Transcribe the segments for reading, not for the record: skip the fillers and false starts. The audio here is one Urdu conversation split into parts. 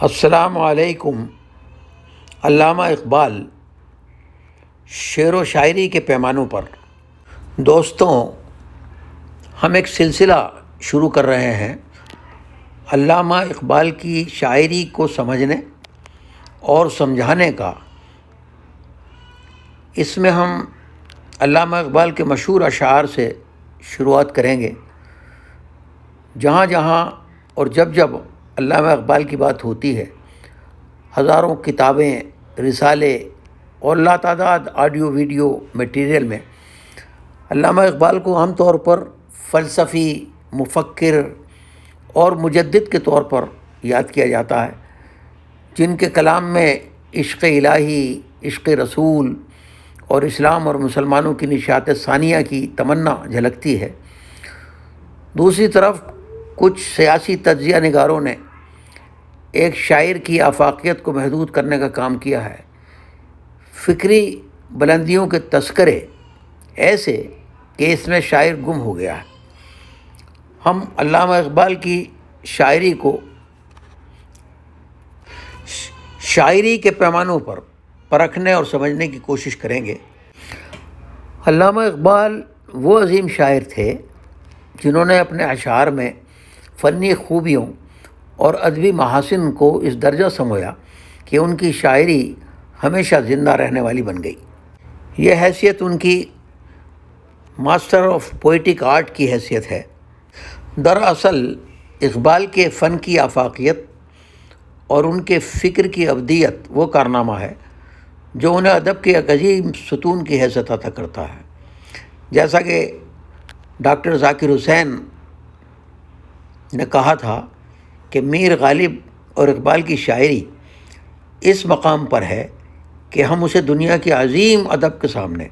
السلام علیکم۔ علامہ اقبال شعر و شاعری کے پیمانوں پر۔ دوستوں، ہم ایک سلسلہ شروع کر رہے ہیں علامہ اقبال کی شاعری کو سمجھنے اور سمجھانے کا۔ اس میں ہم علامہ اقبال کے مشہور اشعار سے شروعات کریں گے۔ جہاں جہاں اور جب جب علامہ اقبال کی بات ہوتی ہے، ہزاروں کتابیں، رسالے اور لاتعداد آڈیو ویڈیو میٹیریل میں علامہ اقبال کو عام طور پر فلسفی، مفکر اور مجدد کے طور پر یاد کیا جاتا ہے، جن کے کلام میں عشق الہی، عشق رسول اور اسلام اور مسلمانوں کی نشاط ثانیہ کی تمنا جھلکتی ہے۔ دوسری طرف کچھ سیاسی تجزیہ نگاروں نے ایک شاعر کی آفاقیت کو محدود کرنے کا کام کیا ہے۔ فکری بلندیوں کے تذکرے ایسے کہ اس میں شاعر گم ہو گیا ہے۔ ہم علامہ اقبال کی شاعری کو شاعری کے پیمانوں پر پرکھنے اور سمجھنے کی کوشش کریں گے۔ علامہ اقبال وہ عظیم شاعر تھے جنہوں نے اپنے اشعار میں فنی خوبیوں اور ادبی محاسن کو اس درجہ سمویا کہ ان کی شاعری ہمیشہ زندہ رہنے والی بن گئی۔ یہ حیثیت ان کی ماسٹر آف پوئٹک آرٹ کی حیثیت ہے۔ دراصل اقبال کے فن کی آفاقیت اور ان کے فکر کی ابدیت وہ کارنامہ ہے جو انہیں ادب کے ایک عظیم ستون کی حیثیت عطا کرتا ہے۔ جیسا کہ ڈاکٹر ذاکر حسین نے کہا تھا کہ میر غالب اور اقبال کی شاعری اس مقام پر ہے کہ ہم اسے دنیا کی عظیم ادب کے سامنے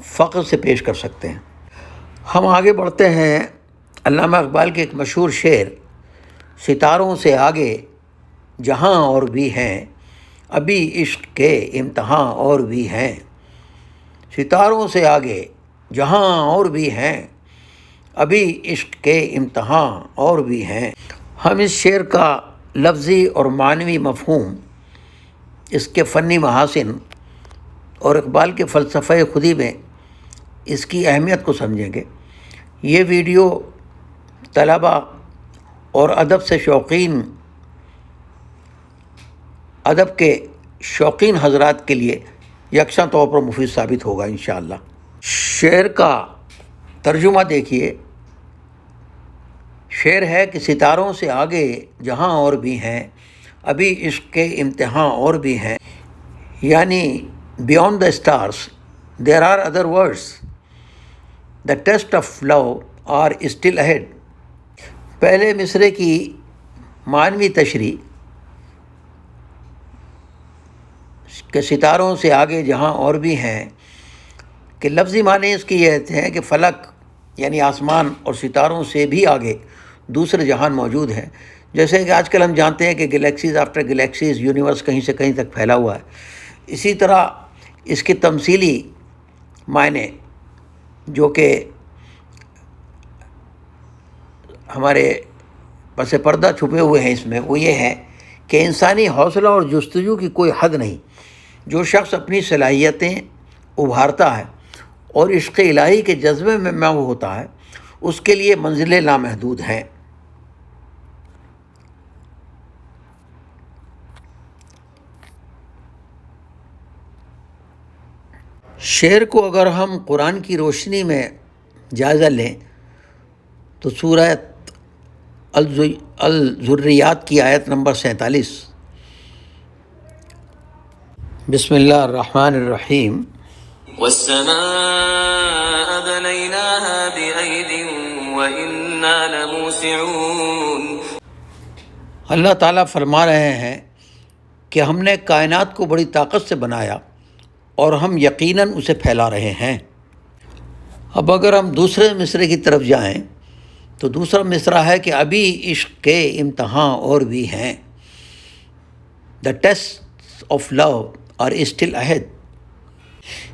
فخر سے پیش کر سکتے ہیں۔ ہم آگے بڑھتے ہیں۔ علامہ اقبال کے ایک مشہور شعر ستاروں سے آگے جہاں اور بھی ہیں، ابھی عشق کے امتحاں اور بھی ہیں۔ ستاروں سے آگے جہاں اور بھی ہیں، ابھی عشق کے امتحاں اور بھی ہیں۔ ہم اس شعر کا لفظی اور معنوی مفہوم، اس کے فنی محاسن اور اقبال کے فلسفہ خودی میں اس کی اہمیت کو سمجھیں گے۔ یہ ویڈیو طلباء اور ادب کے شوقین حضرات کے لیے یکساں طور پر مفید ثابت ہوگا انشاءاللہ۔ شعر کا ترجمہ دیکھیے۔ شعر ہے کہ ستاروں سے آگے جہاں اور بھی ہیں، ابھی عشق کے امتحاں اور بھی ہیں، یعنی beyond the stars there are other worlds, the test of love are still ahead. پہلے مصرعے کی معنوی تشریح کہ ستاروں سے آگے جہاں اور بھی ہیں کہ لفظی معنی اس کی یہ ہیں کہ فلک یعنی آسمان اور ستاروں سے بھی آگے دوسرے جہان موجود ہیں۔ جیسے کہ آج کل ہم جانتے ہیں کہ گلیکسیز آفٹر گلیکسیز، یونیورس کہیں سے کہیں تک پھیلا ہوا ہے، اسی طرح اس کے تمثیلی معنی جو کہ ہمارے پس پردہ چھپے ہوئے ہیں اس میں، وہ یہ ہے کہ انسانی حوصلہ اور جستجو کی کوئی حد نہیں۔ جو شخص اپنی صلاحیتیں ابھارتا ہے اور عشق الہی کے جذبے میں محو ہوتا ہے، اس کے لیے منزلیں لامحدود ہیں۔ شعر کو اگر ہم قرآن کی روشنی میں جائزہ لیں تو سورہ الذریات کی آیت نمبر 47، بسم اللہ الرحمن الرحیم، والسماء بنيناها بأيد وإنا لموسعون۔ اللہ تعالیٰ فرما رہے ہیں کہ ہم نے کائنات کو بڑی طاقت سے بنایا اور ہم یقیناً اسے پھیلا رہے ہیں۔ اب اگر ہم دوسرے مصرعے کی طرف جائیں تو دوسرا مصرعہ ہے کہ ابھی عشق کے امتحاں اور بھی ہیں، the test of love are still ahead.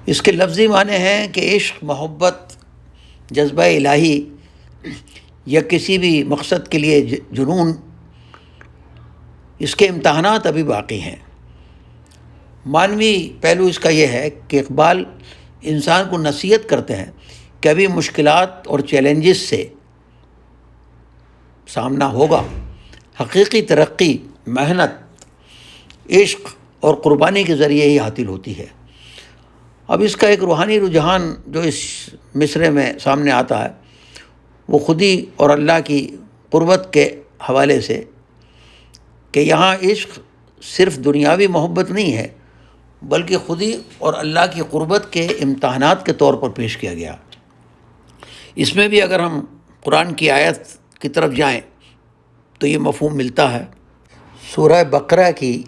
اس کے لفظی معنی ہیں کہ عشق، محبت، جذبہ الہی یا کسی بھی مقصد کے لیے جنون اس کے امتحانات ابھی باقی ہیں۔ معنوی پہلو اس کا یہ ہے کہ اقبال انسان کو نصیحت کرتے ہیں کہ ابھی مشکلات اور چیلنجز سے سامنا ہوگا، حقیقی ترقی محنت، عشق اور قربانی کے ذریعے ہی حاصل ہوتی ہے۔ اب اس کا ایک روحانی رجحان جو اس مصرعے میں سامنے آتا ہے وہ خودی اور اللہ کی قربت کے حوالے سے، کہ یہاں عشق صرف دنیاوی محبت نہیں ہے بلکہ خودی اور اللہ کی قربت کے امتحانات کے طور پر پیش کیا گیا۔ اس میں بھی اگر ہم قرآن کی آیت کی طرف جائیں تو یہ مفہوم ملتا ہے۔ سورہ بقرہ کی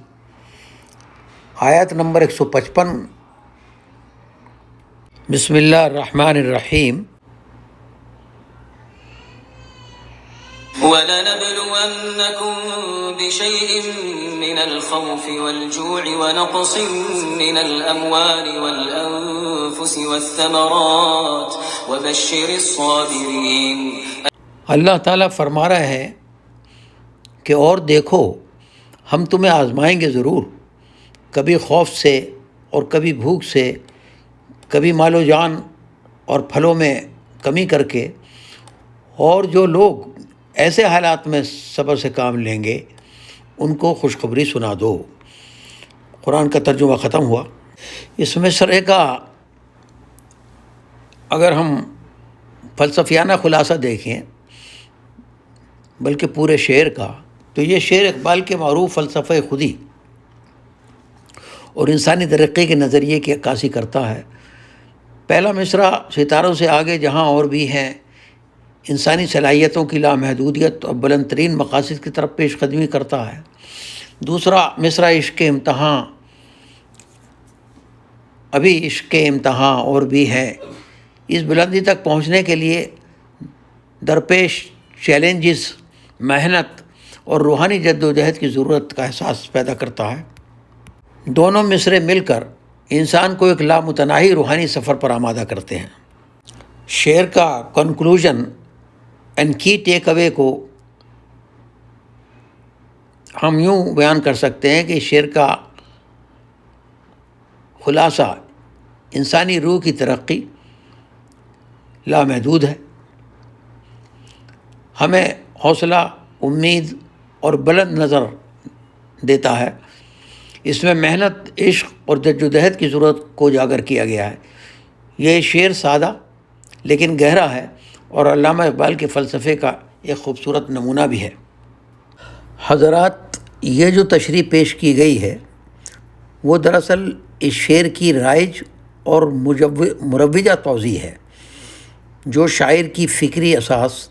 آیت نمبر 155، بسم اللہ الرحمن الرحیم، وَلَنَبْلُوَنَّكُمْ بِشَيْءٍ مِّنَ الْخَوْفِ وَالْجُوعِ وَنَقْصٍ مِّنَ الْأَمْوَالِ وَالْأَنفُسِ وَالثَّمَرَاتِ وَبَشِّرِ الصَّابِرِينَ۔ اللہ تعالیٰ فرما رہا ہے کہ اور دیکھو ہم تمہیں آزمائیں گے ضرور، کبھی خوف سے اور کبھی بھوک سے، کبھی مال و جان اور پھلوں میں کمی کر کے، اور جو لوگ ایسے حالات میں صبر سے کام لیں گے ان کو خوشخبری سنا دو۔ قرآن کا ترجمہ ختم ہوا۔ اس مصرعے کا اگر ہم فلسفیانہ خلاصہ دیکھیں بلکہ پورے شعر کا، تو یہ شعر اقبال کے معروف فلسفہ خودی اور انسانی ترقی کے نظریے کی عکاسی کرتا ہے۔ پہلا مصرع ستاروں سے آگے جہاں اور بھی ہیں انسانی صلاحیتوں کی لامحدودیت اور بلند ترین مقاصد کی طرف پیش قدمی کرتا ہے۔ دوسرا مصرع عشق کے امتحان، ابھی عشق کے امتحان اور بھی ہیں، اس بلندی تک پہنچنے کے لیے درپیش چیلنجز، محنت اور روحانی جد و جہد کی ضرورت کا احساس پیدا کرتا ہے۔ دونوں مصرعے مل کر انسان کو ایک لامتناہی روحانی سفر پر آمادہ کرتے ہیں۔ شعر کا کنکلوژن اینڈ کی ٹیک اوے کو ہم یوں بیان کر سکتے ہیں کہ شعر کا خلاصہ انسانی روح کی ترقی لامحدود ہے، ہمیں حوصلہ، امید اور بلند نظر دیتا ہے۔ اس میں محنت، عشق اور جدوجہد کی ضرورت کو اجاگر کیا گیا ہے۔ یہ شعر سادہ لیکن گہرا ہے اور علامہ اقبال کے فلسفے کا ایک خوبصورت نمونہ بھی ہے۔ حضرات، یہ جو تشریح پیش کی گئی ہے وہ دراصل اس شعر کی رائج اور مروجہ توضیح ہے جو شاعر کی فکری اساس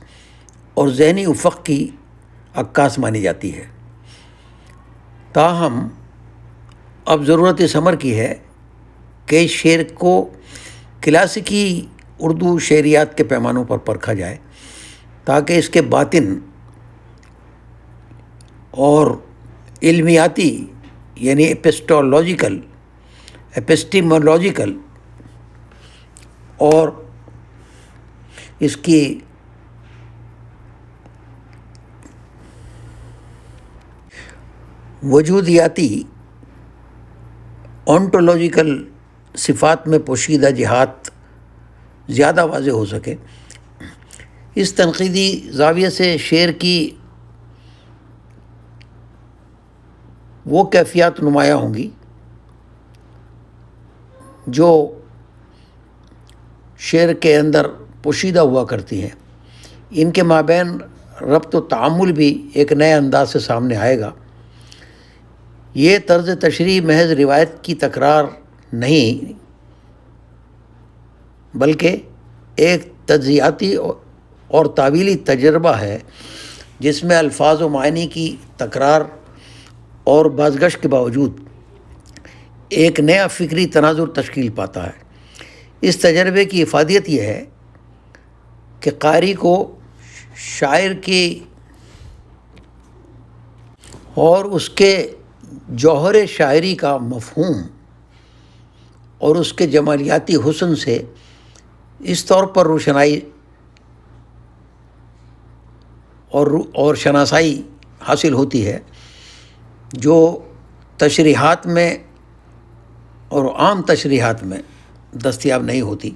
اور ذہنی افق کی عکاس مانی جاتی ہے۔ تاہم اب ضرورت اس امر کی ہے کہ اس شعر کو کلاسیکی اردو شعریات کے پیمانوں پر پرکھا جائے تاکہ اس کے باطن اور علمیاتی یعنی ایپسٹیمولوجیکل اور اس کی وجودیاتی اونٹولوجیکل صفات میں پوشیدہ جہات زیادہ واضح ہو سکے۔ اس تنقیدی زاویے سے شعر کی وہ کیفیات نمایاں ہوں گی جو شعر کے اندر پوشیدہ ہوا کرتی ہیں، ان کے مابین ربط و تعامل بھی ایک نئے انداز سے سامنے آئے گا۔ یہ طرز تشریح محض روایت کی تکرار نہیں بلکہ ایک تجزیاتی اور تعویلی تجربہ ہے جس میں الفاظ و معانی کی تکرار اور بازگشت کے باوجود ایک نیا فکری تناظر تشکیل پاتا ہے۔ اس تجربے کی افادیت یہ ہے کہ قاری کو شاعر کی اور اس کے جوہر شاعری کا مفہوم اور اس کے جمالیاتی حسن سے اس طور پر روشنائی اور شناسائی حاصل ہوتی ہے جو تشریحات میں اور عام تشریحات میں دستیاب نہیں ہوتی،